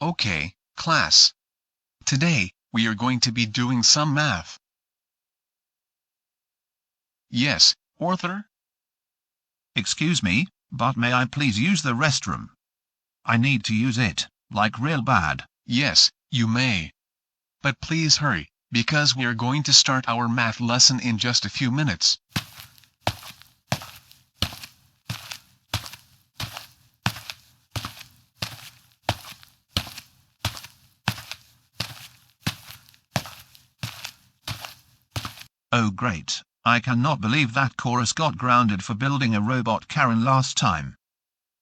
Okay, class. Today, we are going to be doing some math. Yes, Orthur? Excuse me, but may I please use the restroom? I need to use it, like real bad. Yes, you may. But please hurry, because we are going to start our math lesson in just a few minutes. Oh great, I cannot believe that Coris got grounded for building a robot Karen last time.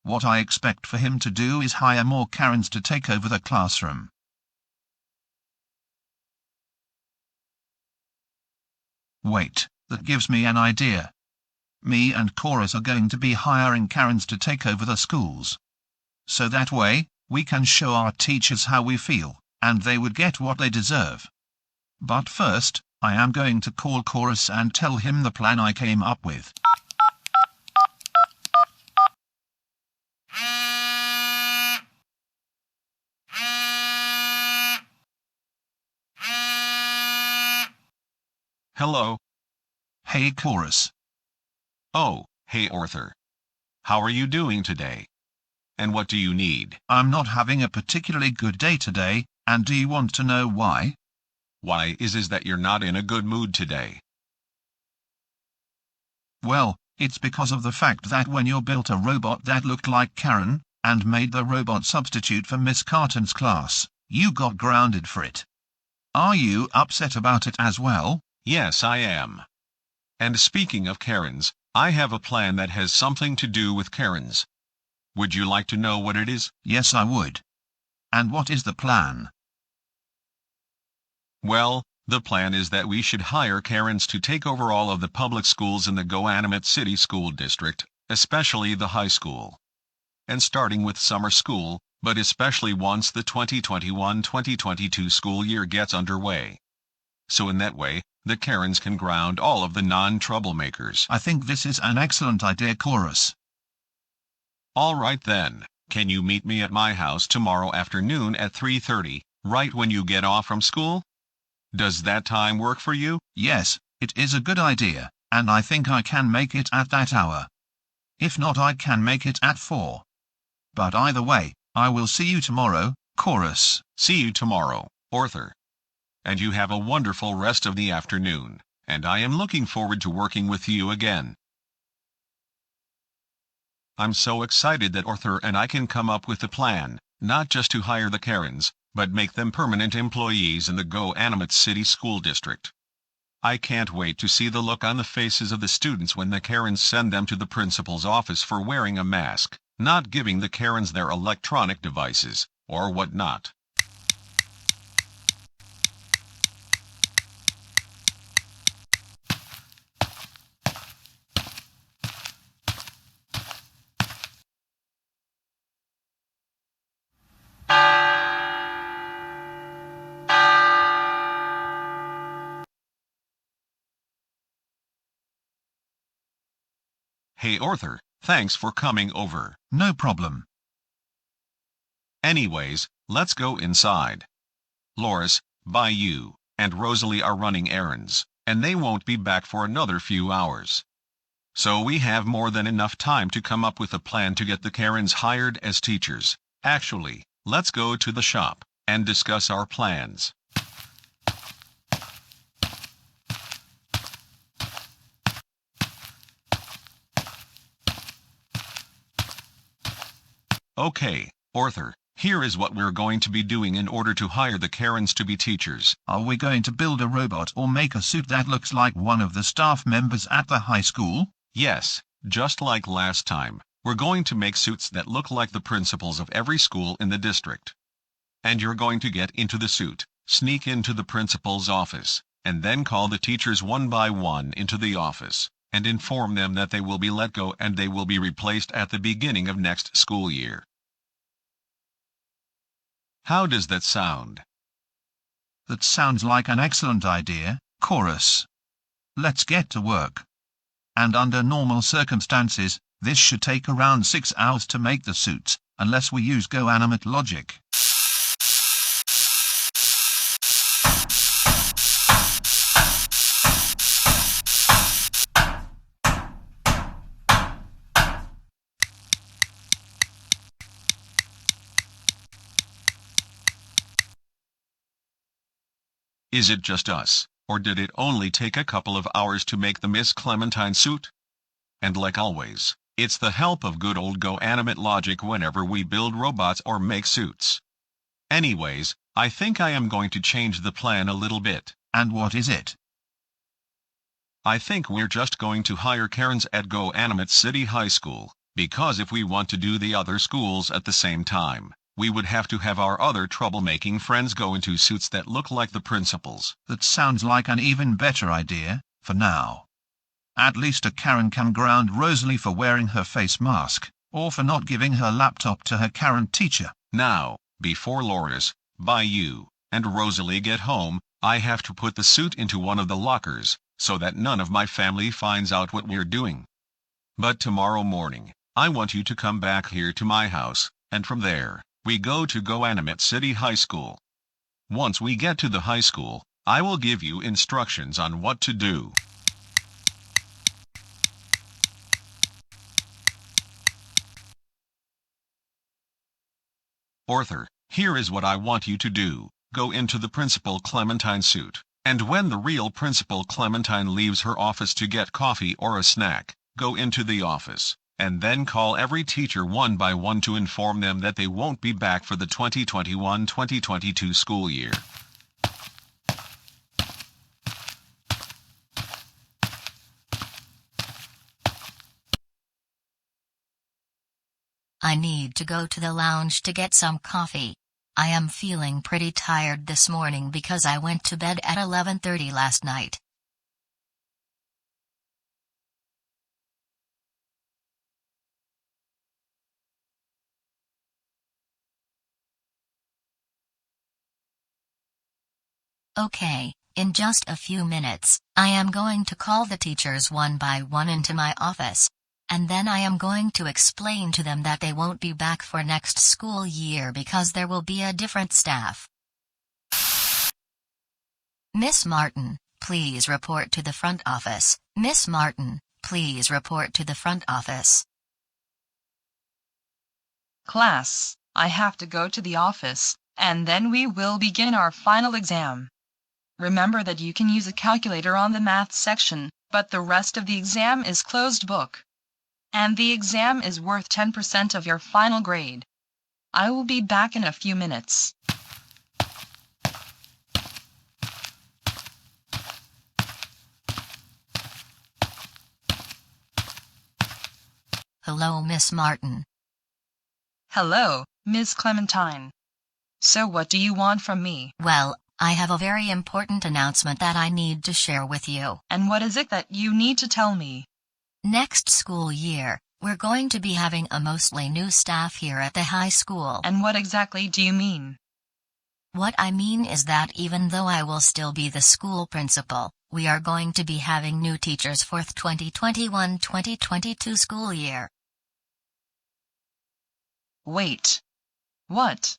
What I expect for him to do is hire more Karens to take over the classroom. Wait, that gives me an idea. Me and Coris are going to be hiring Karens to take over the schools. So that way, we can show our teachers how we feel, and they would get what they deserve. But first, I am going to call Coris and tell him the plan I came up with. Hello. Hey Coris. Oh, hey Orthur. How are you doing today? And what do you need? I'm not having a particularly good day today, and do you want to know why? Why is that you're not in a good mood today? Well, it's because of the fact that when you built a robot that looked like Karen, and made the robot substitute for Miss Carton's class, you got grounded for it. Are you upset about it as well? Yes, I am. And speaking of Karens, I have a plan that has something to do with Karens. Would you like to know what it is? Yes, I would. And what is the plan? Well, the plan is that we should hire Karens to take over all of the public schools in the GoAnimate City School District, especially the high school. And starting with summer school, but especially once the 2021-2022 school year gets underway. So in that way, the Karens can ground all of the non-troublemakers. I think this is an excellent idea, Coris. All right then, can you meet me at my house tomorrow afternoon at 3:30, right when you get off from school? Does that time work for you? Yes, it is a good idea, and I think I can make it at that hour. If not, I can make it at 4. But either way, I will see you tomorrow, Coris. See you tomorrow, Orthur. And you have a wonderful rest of the afternoon, and I am looking forward to working with you again. I'm so excited that Orthur and I can come up with a plan, not just to hire the Karens, but make them permanent employees in the GoAnimate City School District. I can't wait to see the look on the faces of the students when the Karens send them to the principal's office for wearing a mask, not giving the Karens their electronic devices, or whatnot. Hey Orthur, thanks for coming over. No problem. Anyways, let's go inside. Loris, Baillou, and Rosalie are running errands, and they won't be back for another few hours. So we have more than enough time to come up with a plan to get the Karens hired as teachers. Actually, let's go to the shop and discuss our plans. Okay, Orthur, here is what we're going to be doing in order to hire the Karens to be teachers. Are we going to build a robot or make a suit that looks like one of the staff members at the high school? Yes, just like last time, we're going to make suits that look like the principals of every school in the district. And you're going to get into the suit, sneak into the principal's office, and then call the teachers one by one into the office, and inform them that they will be let go and they will be replaced at the beginning of next school year. How does that sound? That sounds like an excellent idea, Coris. Let's get to work. And under normal circumstances, this should take around 6 hours to make the suits, unless we use GoAnimate logic. Is it just us, or did it only take a couple of hours to make the Miss Clementine suit? And like always, it's the help of good old GoAnimate logic whenever we build robots or make suits. Anyways, I think I am going to change the plan a little bit. And what is it? I think we're just going to hire Karens at GoAnimate City High School, because if we want to do the other schools at the same time, we would have to have our other troublemaking friends go into suits that look like the principal's. That sounds like an even better idea, for now. At least a Karen can ground Rosalie for wearing her face mask, or for not giving her laptop to her Karen teacher. Now, before Loris, Baillou, and Rosalie get home, I have to put the suit into one of the lockers, so that none of my family finds out what we're doing. But tomorrow morning, I want you to come back here to my house, and from there, we go to GoAnimate City High School. Once we get to the high school, I will give you instructions on what to do. Orthur, here is what I want you to do. Go into the Principal Clementine suit, and when the real Principal Clementine leaves her office to get coffee or a snack, go into the office, and then call every teacher one by one to inform them that they won't be back for the 2021-2022 school year. I need to go to the lounge to get some coffee. I am feeling pretty tired this morning because I went to bed at 11:30 last night. Okay, in just a few minutes, I am going to call the teachers one by one into my office. And then I am going to explain to them that they won't be back for next school year because there will be a different staff. Miss Martin, please report to the front office. Miss Martin, please report to the front office. Class, I have to go to the office, and then we will begin our final exam. Remember that you can use a calculator on the math section, but the rest of the exam is closed book. And the exam is worth 10% of your final grade. I will be back in a few minutes. Hello, Miss Martin. Hello, Miss Clementine. So what do you want from me? Well, I have a very important announcement that I need to share with you. And what is it that you need to tell me? Next school year, we're going to be having a mostly new staff here at the high school. And what exactly do you mean? What I mean is that even though I will still be the school principal, we are going to be having new teachers for the 2021-2022 school year. Wait. What?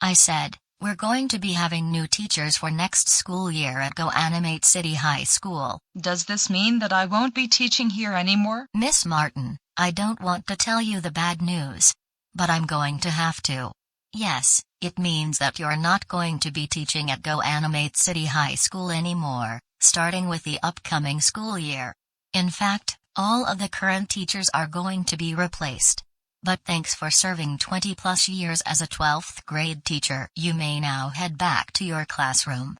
I said, we're going to be having new teachers for next school year at GoAnimate City High School. Does this mean that I won't be teaching here anymore? Miss Martin, I don't want to tell you the bad news, but I'm going to have to. Yes, it means that you're not going to be teaching at GoAnimate City High School anymore, starting with the upcoming school year. In fact, all of the current teachers are going to be replaced. But thanks for serving 20+ years as a 12th grade teacher. You may now head back to your classroom.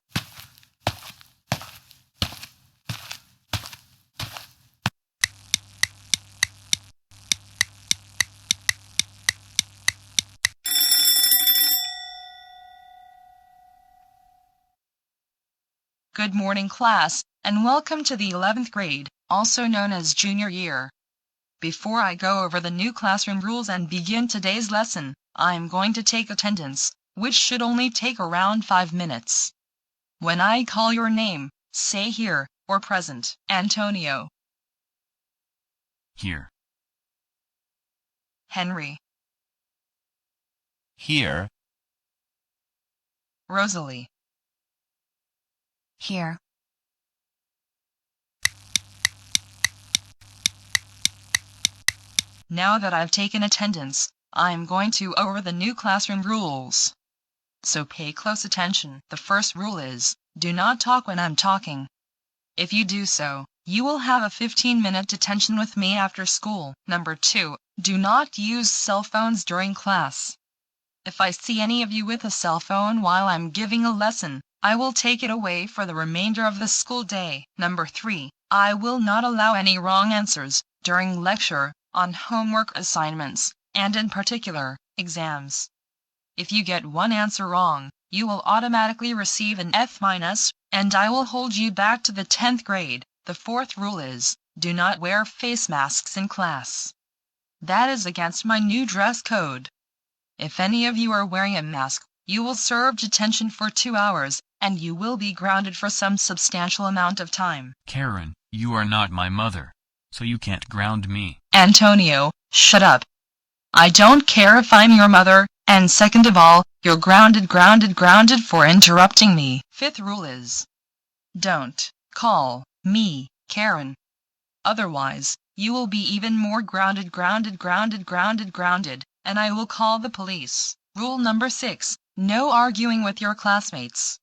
Good morning, class, and welcome to the 11th grade, also known as junior year. Before I go over the new classroom rules and begin today's lesson, I am going to take attendance, which should only take around 5 minutes. When I call your name, say here, or present. Antonio. Here. Henry. Here. Rosalie. Here. Now that I've taken attendance, I'm going to over the new classroom rules. So pay close attention. The first rule is, do not talk when I'm talking. If you do so, you will have a 15-minute detention with me after school. Number 2, do not use cell phones during class. If I see any of you with a cell phone while I'm giving a lesson, I will take it away for the remainder of the school day. Number 3, I will not allow any wrong answers during lecture, on homework assignments, and in particular, exams. If you get one answer wrong, you will automatically receive an F-, and I will hold you back to the 10th grade. The fourth rule is, do not wear face masks in class. That is against my new dress code. If any of you are wearing a mask, you will serve detention for 2 hours, and you will be grounded for some substantial amount of time. Karen, you are not my mother, so you can't ground me. Antonio, shut up. I don't care if I'm your mother, and second of all, you're grounded for interrupting me. Fifth rule is, don't call me Karen. Otherwise, you will be even more grounded, and I will call the police. Rule number 6, no arguing with your classmates.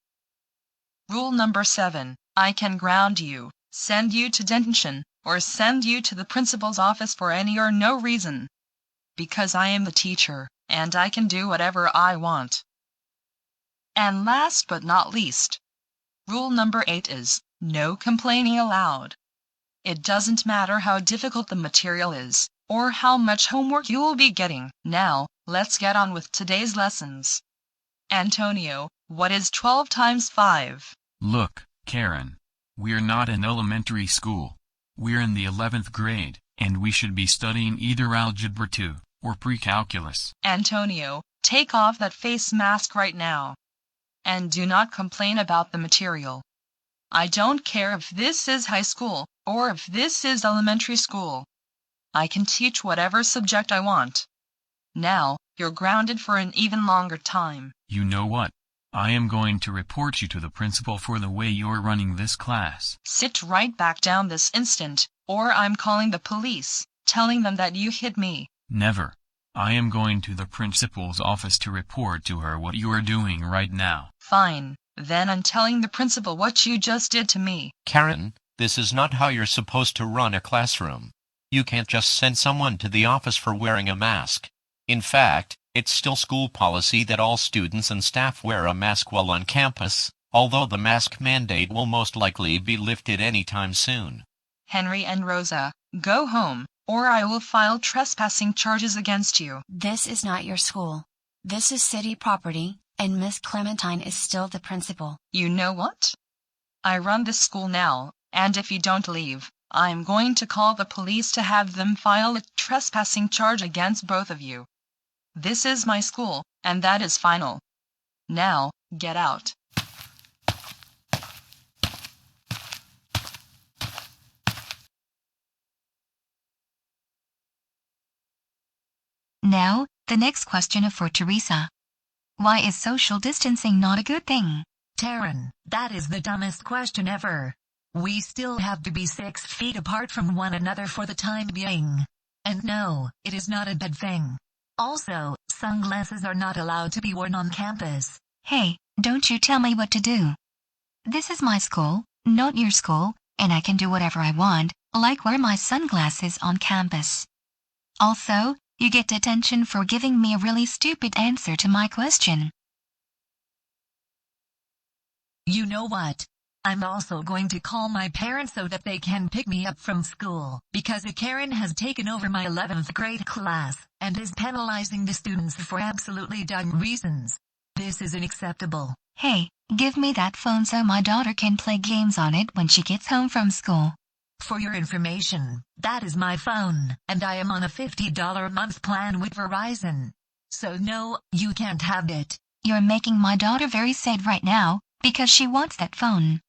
Rule number 7, I can ground you, send you to detention, or send you to the principal's office for any or no reason. Because I am the teacher, and I can do whatever I want. And last but not least, rule number 8 is, no complaining allowed. It doesn't matter how difficult the material is, or how much homework you will be getting. Now, let's get on with today's lessons. Antonio, what is 12 times 5? Look, Karen. We're not in elementary school. We're in the 11th grade, and we should be studying either Algebra 2, or Pre-Calculus. Antonio, take off that face mask right now. And do not complain about the material. I don't care if this is high school, or if this is elementary school. I can teach whatever subject I want. Now, you're grounded for an even longer time. You know what? I am going to report you to the principal for the way you're running this class. Sit right back down this instant, or I'm calling the police, telling them that you hit me. Never. I am going to the principal's office to report to her what you are doing right now. Fine. Then I'm telling the principal what you just did to me. Karen, this is not how you're supposed to run a classroom. You can't just send someone to the office for wearing a mask. In fact, it's still school policy that all students and staff wear a mask while on campus, although the mask mandate will most likely be lifted anytime soon. Henry and Rosa, go home, or I will file trespassing charges against you. This is not your school. This is city property, and Miss Clementine is still the principal. You know what? I run this school now, and if you don't leave, I'm going to call the police to have them file a trespassing charge against both of you. This is my school, and that is final. Now, get out. Now, the next question for Teresa. Why is social distancing not a good thing? Taryn, that is the dumbest question ever. We still have to be 6 feet apart from one another for the time being. And no, it is not a bad thing. Also, sunglasses are not allowed to be worn on campus. Hey, don't you tell me what to do. This is my school, not your school, and I can do whatever I want, like wear my sunglasses on campus. Also, you get detention for giving me a really stupid answer to my question. You know what? I'm also going to call my parents so that they can pick me up from school, because a Karen has taken over my 11th grade class, and is penalizing the students for absolutely dumb reasons. This is unacceptable. Hey, give me that phone so my daughter can play games on it when she gets home from school. For your information, that is my phone, and I am on a $50 a month plan with Verizon. So no, you can't have it. You're making my daughter very sad right now, because she wants that phone.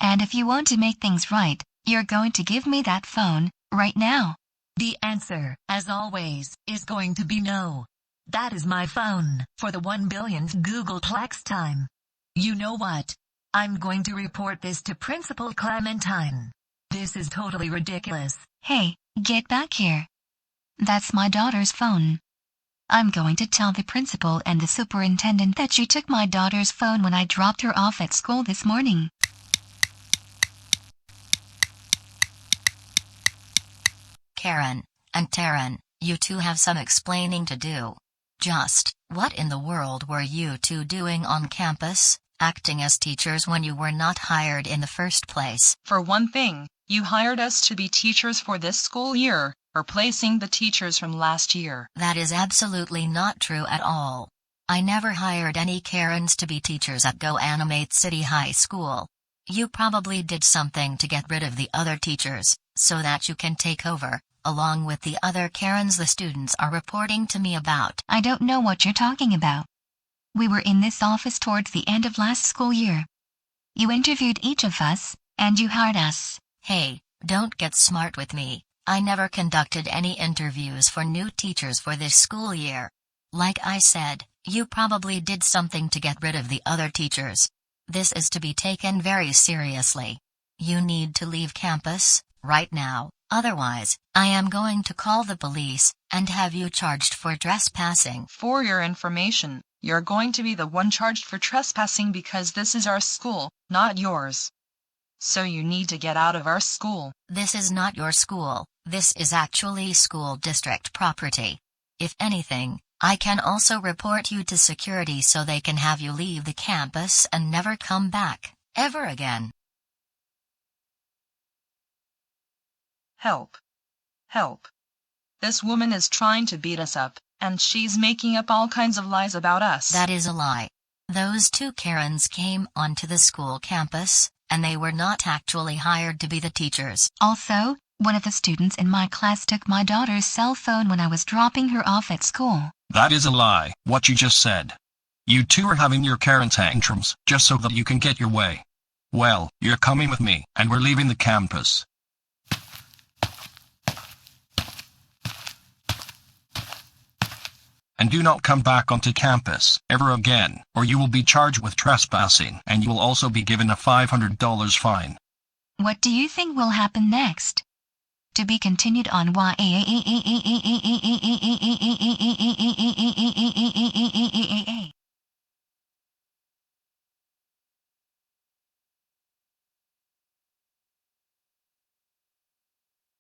And if you want to make things right, you're going to give me that phone, right now. The answer, as always, is going to be no. That is my phone, for the 1 billionth Google Plex time. You know what? I'm going to report this to Principal Clementine. This is totally ridiculous. Hey, get back here. That's my daughter's phone. I'm going to tell the principal and the superintendent that you took my daughter's phone when I dropped her off at school this morning. Karen and Taryn, you two have some explaining to do. Just, what in the world were you two doing on campus, acting as teachers when you were not hired in the first place? For one thing, you hired us to be teachers for this school year, replacing the teachers from last year. That is absolutely not true at all. I never hired any Karens to be teachers at GoAnimate City High School. You probably did something to get rid of the other teachers, so that you can take over, along with the other Karens the students are reporting to me about. I don't know what you're talking about. We were in this office towards the end of last school year. You interviewed each of us, and you hired us. Hey, don't get smart with me. I never conducted any interviews for new teachers for this school year. Like I said, you probably did something to get rid of the other teachers. This is to be taken very seriously. You need to leave campus, right now, otherwise, I am going to call the police, and have you charged for trespassing. For your information, you're going to be the one charged for trespassing because this is our school, not yours. So you need to get out of our school. This is not your school, this is actually school district property. If anything, I can also report you to security so they can have you leave the campus and never come back, ever again. Help. Help. This woman is trying to beat us up, and she's making up all kinds of lies about us. That is a lie. Those two Karens came onto the school campus, and they were not actually hired to be the teachers. Also, one of the students in my class took my daughter's cell phone when I was dropping her off at school. That is a lie, what you just said. You two are having your Karen tantrums, just so that you can get your way. Well, you're coming with me, and we're leaving the campus. And do not come back onto campus, ever again, or you will be charged with trespassing, and you will also be given a $500 fine. What do you think will happen next? To be continued on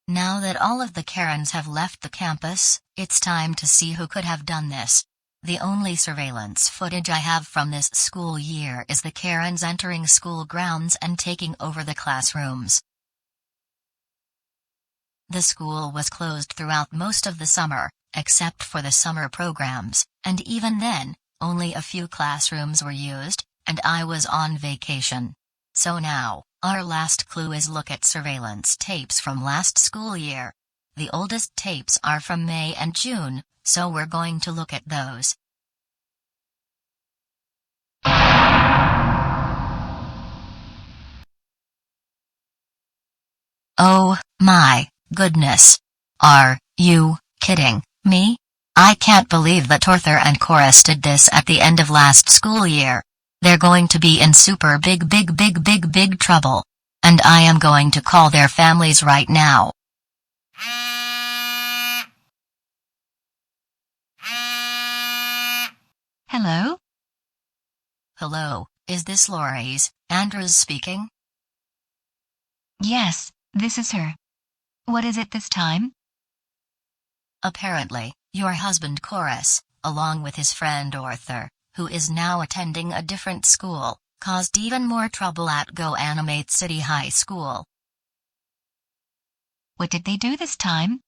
Now that all of the Karens have left the campus, it's time to see who could have done this. The only surveillance footage I have from this school year is the Karens entering school grounds and taking over the classrooms. The school was closed throughout most of the summer, except for the summer programs, and even then, only a few classrooms were used, and I was on vacation. So now, our last clue is look at surveillance tapes from last school year. The oldest tapes are from May and June, so we're going to look at those. Oh, my goodness. Are you kidding me? I can't believe that Orthur and Coris did this at the end of last school year. They're going to be in super big trouble. And I am going to call their families right now. Hello? Hello, is this Laurie's, Andrews speaking? Yes, this is her. What is it this time? Apparently, your husband Coris, along with his friend Orthur, who is now attending a different school, caused even more trouble at GoAnimate City High School. What did they do this time?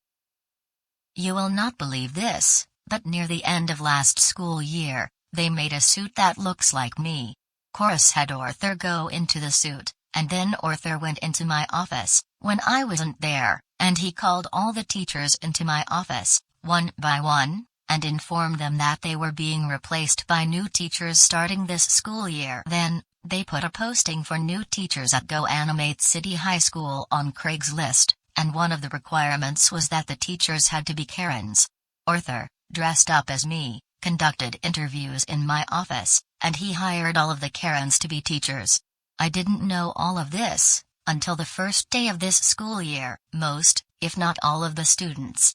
You will not believe this, but near the end of last school year, they made a suit that looks like me. Coris had Orthur go into the suit, and then Orthur went into my office, when I wasn't there, and he called all the teachers into my office, one by one, and informed them that they were being replaced by new teachers starting this school year. Then, they put a posting for new teachers at GoAnimate City High School on Craigslist, and one of the requirements was that the teachers had to be Karens. Orthur, dressed up as me, conducted interviews in my office, and he hired all of the Karens to be teachers. I didn't know all of this until the first day of this school year. Most, if not all of the students,